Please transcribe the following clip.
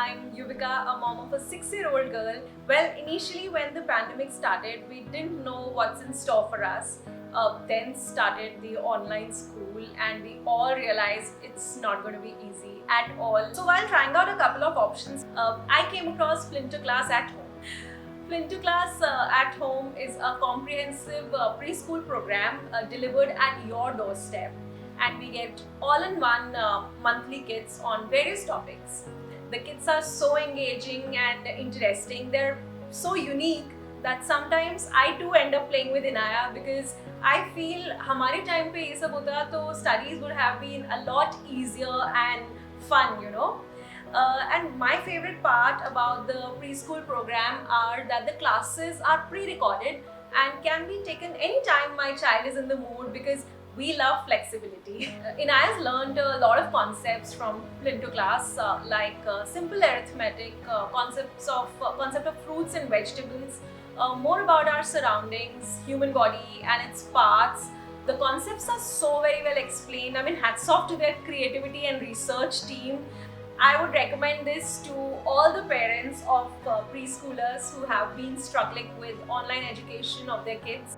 I'm Yuvika, a mom of a 6-year-old girl. Well, initially when the pandemic started, we didn't know what's in store for us. Then started the online school and we all realized it's not going to be easy at all. So while trying out a couple of options, I came across Flintoclass at Home. Flintoclass at Home is a comprehensive preschool program delivered at your doorstep, and we get all-in-one monthly kits on various topics. The kits are so engaging and interesting. They're so unique that sometimes I too end up playing with Inaya because I feel हमारे time पे ये सब होता तो studies would have been a lot easier and fun, you know. And my favorite part about the preschool program are that the classes are pre-recorded and can be taken anytime my child is in the mood because we love flexibility. Inaya's learned a lot of concepts from Flintoclass like simple arithmetic, concept of fruits and vegetables, more about our surroundings, human body and its parts. The concepts are so very well explained. I mean, hats off to their creativity and research team. I would recommend this to all the parents of preschoolers who have been struggling with online education of their kids.